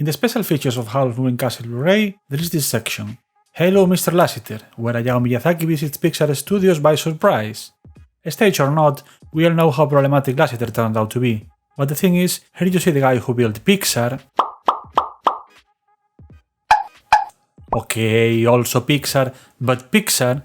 In the special features of Howl's Moving Castle Blu-ray, there is this section, Hello Mr. Lasseter, where Hayao Miyazaki visits Pixar Studios by surprise. Stage or not, we all know how problematic Lasseter turned out to be, but the thing is, here you see the guy who built Pixar. Okay, also Pixar, but Pixar.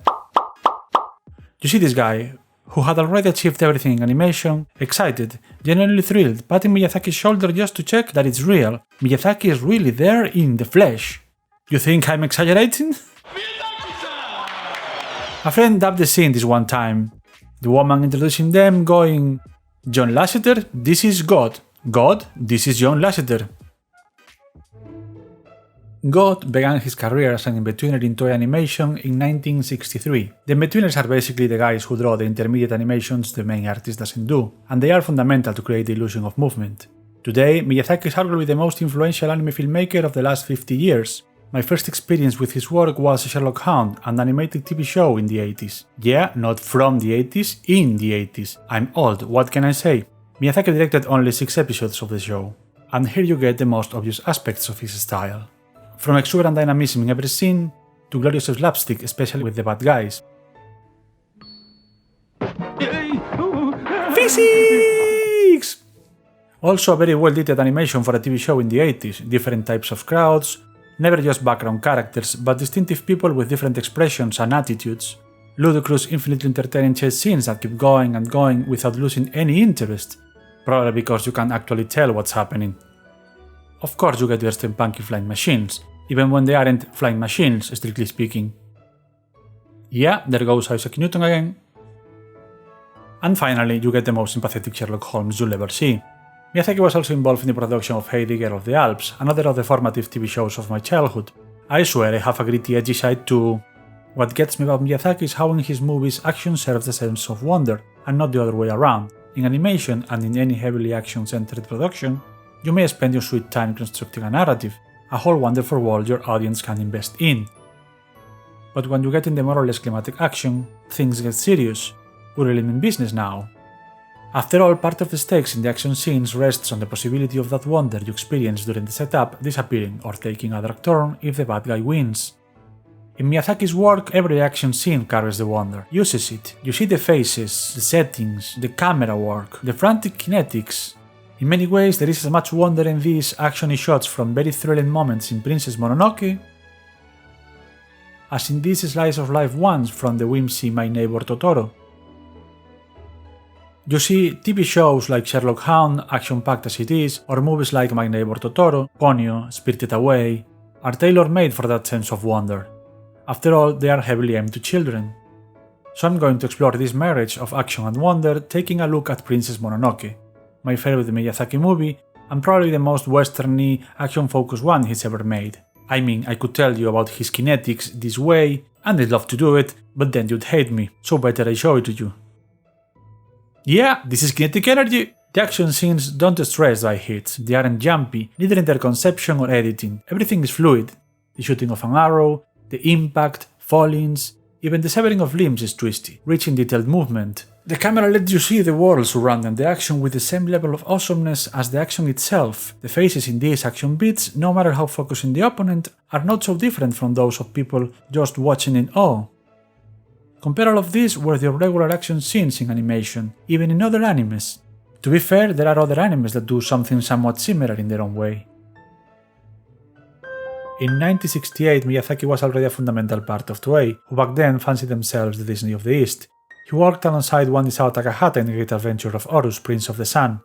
You see this guy, who had already achieved everything in animation, excited, genuinely thrilled, patting Miyazaki's shoulder just to check that it's real. Miyazaki is really there in the flesh. You think I'm exaggerating? A friend dubbed the scene this one time. The woman introducing them going, John Lasseter, this is God. God, this is John Lasseter. God began his career as an in-betweener in toy animation in 1963. The in-betweeners are basically the guys who draw the intermediate animations the main artist doesn't do, and they are fundamental to create the illusion of movement. Today, Miyazaki is arguably the most influential anime filmmaker of the last 50 years. My first experience with his work was Sherlock Holmes, an animated TV show in the 80s. Yeah, not from the 80s, in the 80s. I'm old, what can I say? Miyazaki directed only 6 episodes of the show. And here you get the most obvious aspects of his style. From exuberant dynamism in every scene, to glorious slapstick, especially with the bad guys. Physics! Also a very well-detailed animation for a TV show in the 80s, different types of crowds, never just background characters, but distinctive people with different expressions and attitudes, ludicrous, infinitely entertaining chase scenes that keep going and going without losing any interest, probably because you can actually tell what's happening. Of course you get your steampunky flying machines, even when they aren't flying machines, strictly speaking. Yeah, there goes Isaac Newton again. And finally, you get the most sympathetic Sherlock Holmes you'll ever see. Miyazaki was also involved in the production of Heidi, Girl of the Alps, another of the formative TV shows of my childhood. I swear I have a gritty, edgy side too. What gets me about Miyazaki is how in his movies action serves the sense of wonder, and not the other way around. In animation, and in any heavily action-centered production, you may spend your sweet time constructing a narrative, a whole wonderful world your audience can invest in. But when you get in the more or less climatic action, things get serious. We're really in business now. After all, part of the stakes in the action scenes rests on the possibility of that wonder you experience during the setup disappearing or taking a dark turn if the bad guy wins. In Miyazaki's work, every action scene carries the wonder, uses it. You see the faces, the settings, the camera work, the frantic kinetics. In many ways, there is as much wonder in these actiony shots from very thrilling moments in Princess Mononoke as in these slice of life ones from the whimsy My Neighbor Totoro. You see, TV shows like Sherlock Holmes, action-packed as it is, or movies like My Neighbor Totoro, Ponyo, Spirited Away, are tailor-made for that sense of wonder. After all, they are heavily aimed to children. So I'm going to explore this marriage of action and wonder, taking a look at Princess Mononoke, my favorite Miyazaki movie, and probably the most westerny, action-focused one he's ever made. I mean, I could tell you about his kinetics this way, and I'd love to do it, but then you'd hate me, so better I show it to you. Yeah, this is kinetic energy! The action scenes don't stress by hits, they aren't jumpy, neither in their conception or editing, everything is fluid. The shooting of an arrow, the impact, fallings, even the severing of limbs is twisty, rich in detailed movement. The camera lets you see the world surrounding the action with the same level of awesomeness as the action itself. The faces in these action beats, no matter how focused on the opponent, are not so different from those of people just watching in awe. Compare all of this with your regular action scenes in animation, even in other animes. To be fair, there are other animes that do something somewhat similar in their own way. In 1968, Miyazaki was already a fundamental part of Toei, who back then fancied themselves the Disney of the East. He worked alongside One Isao Takahata in the Great Adventure of Horus, Prince of the Sun.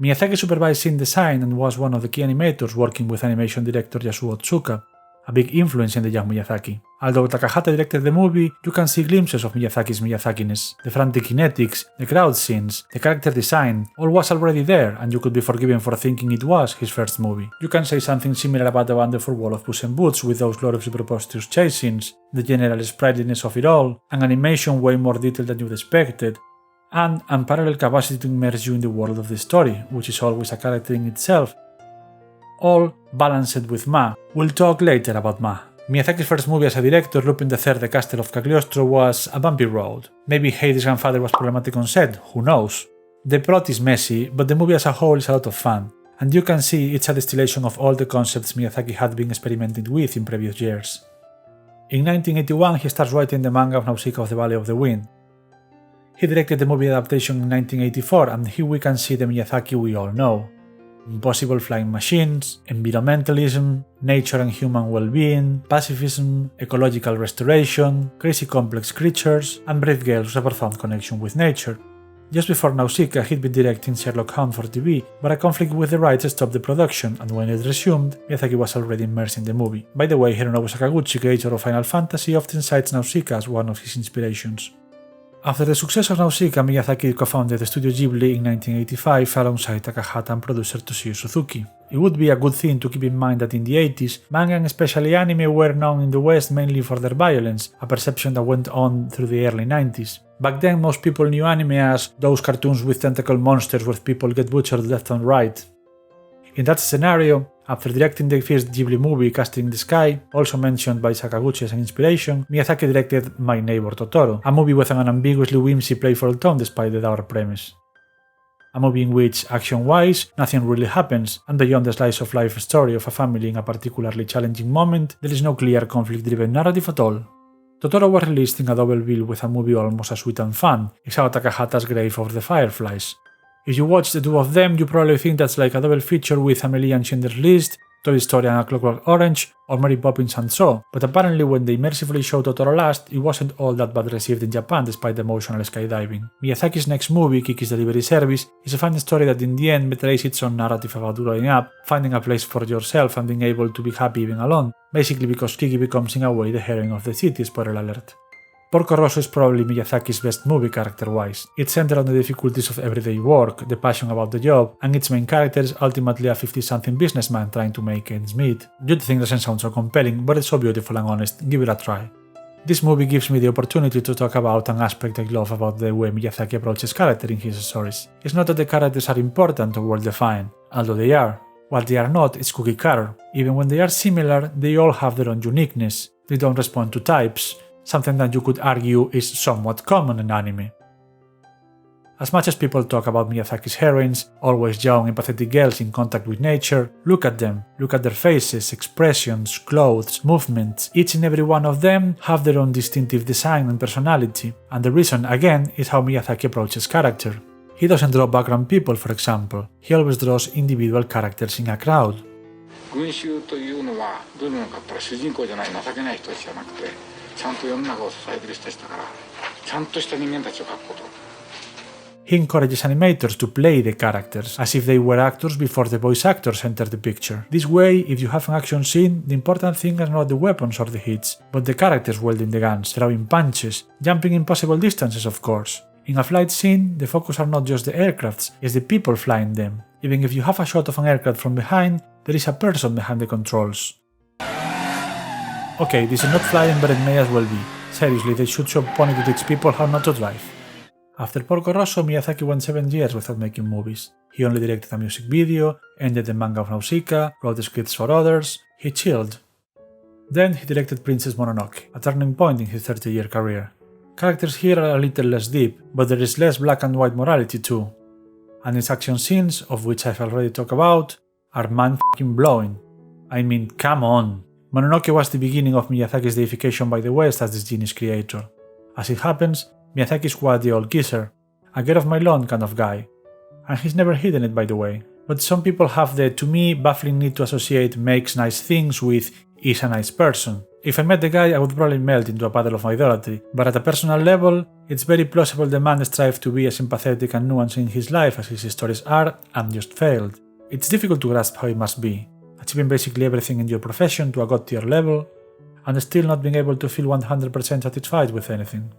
Miyazaki supervised scene design and was one of the key animators working with animation director Yasuo Otsuka, a big influence in the young Miyazaki. Although Takahata directed the movie, you can see glimpses of Miyazaki's Miyazakiness. The frantic kinetics, the crowd scenes, the character design, all was already there, and you could be forgiven for thinking it was his first movie. You can say something similar about the wonderful Wall of Puss in Boots with those gloriously preposterous chase scenes, the general sprightliness of it all, an animation way more detailed than you'd expected, and unparalleled capacity to immerse you in the world of the story, which is always a character in itself. All balanced with Ma. We'll talk later about Ma. Miyazaki's first movie as a director, Lupin III: The Castle of Cagliostro, was a bumpy road. Maybe Heidi's grandfather was problematic on set, who knows. The plot is messy, but the movie as a whole is a lot of fun. and you can see it's a distillation of all the concepts Miyazaki had been experimenting with in previous years. In 1981 he starts writing the manga of Nausicaa of the Valley of the Wind. He directed the movie adaptation in 1984, and here we can see the Miyazaki we all know. Impossible flying machines, environmentalism, nature and human well-being, pacifism, ecological restoration, crazy complex creatures, and brave girls with a profound connection with nature. Just before Nausicaa, he'd been directing Sherlock Holmes for TV, but a conflict with the rights stopped the production, and when it resumed, Miyazaki was already immersed in the movie. By the way, Hironobu Sakaguchi, creator of Final Fantasy, often cites Nausicaa as one of his inspirations. After the success of Nausicaa, Miyazaki co-founded Studio Ghibli in 1985 alongside Takahata and producer Toshio Suzuki. It would be a good thing to keep in mind that in the 80s, manga and especially anime were known in the West mainly for their violence, a perception that went on through the early 90s. Back then, most people knew anime as those cartoons with tentacle monsters where people get butchered left and right. In that scenario, after directing the first Ghibli movie, Castle in the Sky, also mentioned by Sakaguchi as an inspiration, Miyazaki directed My Neighbor Totoro, a movie with an unambiguously whimsy playful tone despite the dour premise. A movie in which, action-wise, nothing really happens, and beyond the slice-of-life story of a family in a particularly challenging moment, there is no clear conflict-driven narrative at all. Totoro was released in a double bill with a movie almost as sweet and fun, Isao Takahata's Grave of the Fireflies. If you watch the two of them, you probably think that's like a double feature with Amelie and Schindler's List, Toy Story and A Clockwork Orange, or Mary Poppins and So, but apparently when they mercifully showed Totoro last, it wasn't all that bad received in Japan despite the emotional skydiving. Miyazaki's next movie, Kiki's Delivery Service, is a fun story that in the end betrays its own narrative about growing up, finding a place for yourself and being able to be happy even alone, basically because Kiki becomes in a way the heroine of the city, spoiler alert. Porco Rosso is probably Miyazaki's best movie character-wise. It's centered on the difficulties of everyday work, the passion about the job, and its main character is ultimately a 50-something businessman trying to make ends meet. You'd think doesn't sound so compelling, but it's so beautiful and honest, give it a try. This movie gives me the opportunity to talk about an aspect I love about the way Miyazaki approaches character in his stories. It's not that the characters are important or well-defined, although they are. What they are not is cookie cutter. Even when they are similar, they all have their own uniqueness. They don't respond to types, something that you could argue is somewhat common in anime. As much as people talk about Miyazaki's heroines, always young, empathetic girls in contact with nature, look at them, look at their faces, expressions, clothes, movements. Each and every one of them have their own distinctive design and personality, and the reason, again, is how Miyazaki approaches character. He doesn't draw background people, for example, he always draws individual characters in a crowd. 群衆というのはどういうのかって言ったら主人公じゃない情けない人たちじゃなくてちゃんと世の中を支えてる人たちだからちゃんとした人間たちを描くこと。He encourages animators to play the characters, as if they were actors before the voice actors enter the picture. This way, if you have an action scene, the important thing is not the weapons or the hits, but the characters wielding the guns, throwing punches, jumping impossible distances of course. In a flight scene, the focus are not just the aircrafts, it's the people flying them. Even if you have a shot of an aircraft from behind, there is a person behind the controls. Okay, this is not flying, but it may as well be. Seriously, they should show Pony to teach people how not to drive. After Porco Rosso, Miyazaki went 7 years without making movies. He only directed a music video, ended the manga of Nausicaa, wrote the scripts for others, he chilled. Then he directed Princess Mononoke, a turning point in his 30-year career. Characters here are a little less deep, but there is less black and white morality too. And its action scenes, of which I've already talked about, are mind-blowing. I mean, come on! Mononoke was the beginning of Miyazaki's deification by the West as this genius creator. As it happens, Miyazaki is quite the old geezer, a get off my lawn kind of guy. And he's never hidden it, by the way. But some people have the, to me, baffling need to associate makes nice things with is a nice person. If I met the guy, I would probably melt into a puddle of idolatry, but at a personal level, it's very plausible the man strives to be as empathetic and nuanced in his life as his stories are, and just failed. It's difficult to grasp how it must be, achieving basically everything in your profession to a god tier level, and still not being able to feel 100% satisfied with anything.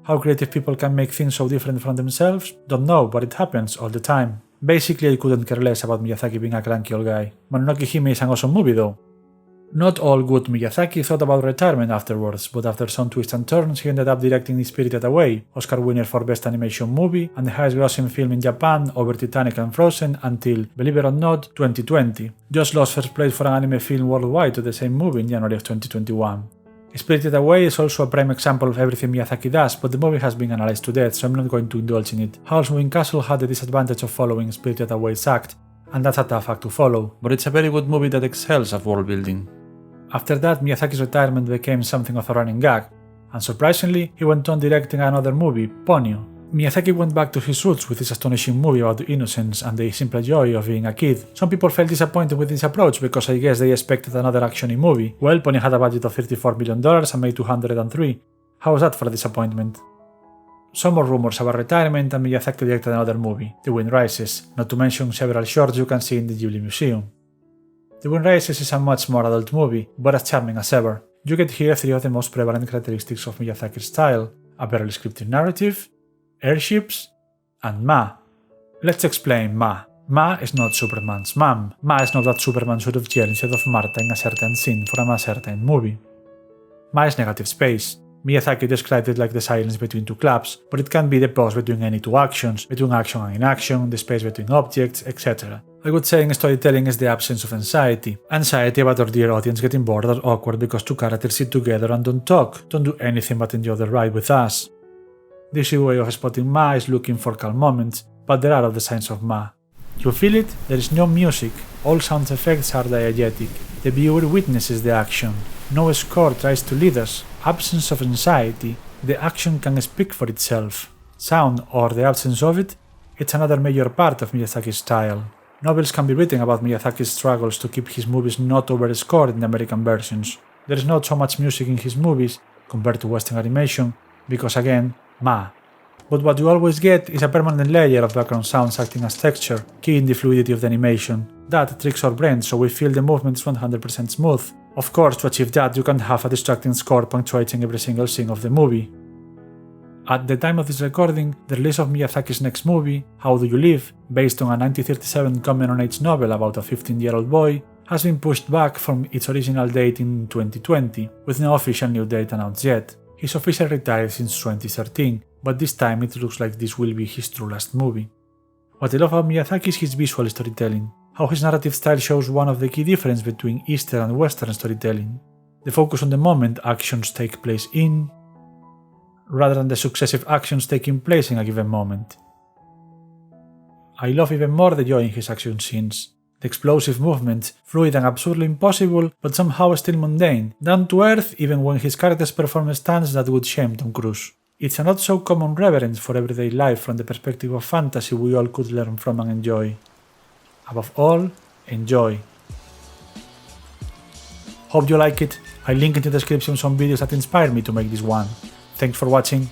How creative people can make things so different from themselves? Don't know, but it happens all the time. Basically, I couldn't care less about Miyazaki being a cranky old guy. Mononoke Hime is an awesome movie though. Not all good Miyazaki thought about retirement afterwards, but after some twists and turns he ended up directing Spirited Away, Oscar winner for Best Animation Movie and the highest grossing film in Japan over Titanic and Frozen until, believe it or not, 2020. Just lost first place for an anime film worldwide to the same movie in January of 2021. Spirited Away is also a prime example of everything Miyazaki does, but the movie has been analyzed to death, so I'm not going to indulge in it. Howl's Moving Castle had the disadvantage of following Spirited Away's act, and that's a tough act to follow, but it's a very good movie that excels at world building. After that, Miyazaki's retirement became something of a running gag, and surprisingly, he went on directing another movie, Ponyo. Miyazaki went back to his roots with this astonishing movie about innocence and the simple joy of being a kid. Some people felt disappointed with this approach because I guess they expected another action-y movie. Well, Ponyo had a budget of $34 million and made 203. How was that for a disappointment? Some more rumors about retirement, and Miyazaki directed another movie, The Wind Rises, not to mention several shorts you can see in the Ghibli Museum. The Wind Rises is a much more adult movie, but as charming as ever. You get here three of the most prevalent characteristics of Miyazaki's style: a barely scripted narrative, airships, and Ma. Let's explain Ma. Ma is not Superman's mom. Ma is not that Superman should have jailed instead of Martha in a certain scene from a certain movie. Ma is negative space. Miyazaki described it like the silence between two claps, but it can be the pause between any two actions, between action and inaction, the space between objects, etc. A good saying in storytelling is the absence of anxiety. Anxiety about our dear audience getting bored or awkward because two characters sit together and don't talk, don't do anything but enjoy the ride with us. The easy way of spotting Ma is looking for calm moments, but there are other signs of Ma. You feel it? There is no music, all sound effects are diegetic. The viewer witnesses the action. No score tries to lead us. Absence of anxiety. The action can speak for itself. Sound, or the absence of it, it's another major part of Miyazaki's style. Novels can be written about Miyazaki's struggles to keep his movies not overscored in the American versions. There is not so much music in his movies, compared to Western animation, because again, Ma. But what you always get is a permanent layer of background sounds acting as texture, key in the fluidity of the animation. That tricks our brains so we feel the movement is 100% smooth. Of course, to achieve that, you can't have a distracting score punctuating every single scene of the movie. At the time of this recording, the release of Miyazaki's next movie, How Do You Live, based on a 1937 coming-on-age novel about a 15-year-old boy, has been pushed back from its original date in 2020, with no official new date announced yet. He's officially retired since 2013, but this time it looks like this will be his true last movie. What I love about Miyazaki is his visual storytelling, how his narrative style shows one of the key differences between Eastern and Western storytelling. The focus on the moment actions take place in, rather than the successive actions taking place in a given moment. I love even more the joy in his action scenes. The explosive movements, fluid and absurdly impossible, but somehow still mundane, down to earth even when his characters perform stunts that would shame Tom Cruise. It's a not so common reverence for everyday life from the perspective of fantasy we all could learn from and enjoy. Above all, enjoy. Hope you like it. I link in the description some videos that inspired me to make this one. Thanks for watching.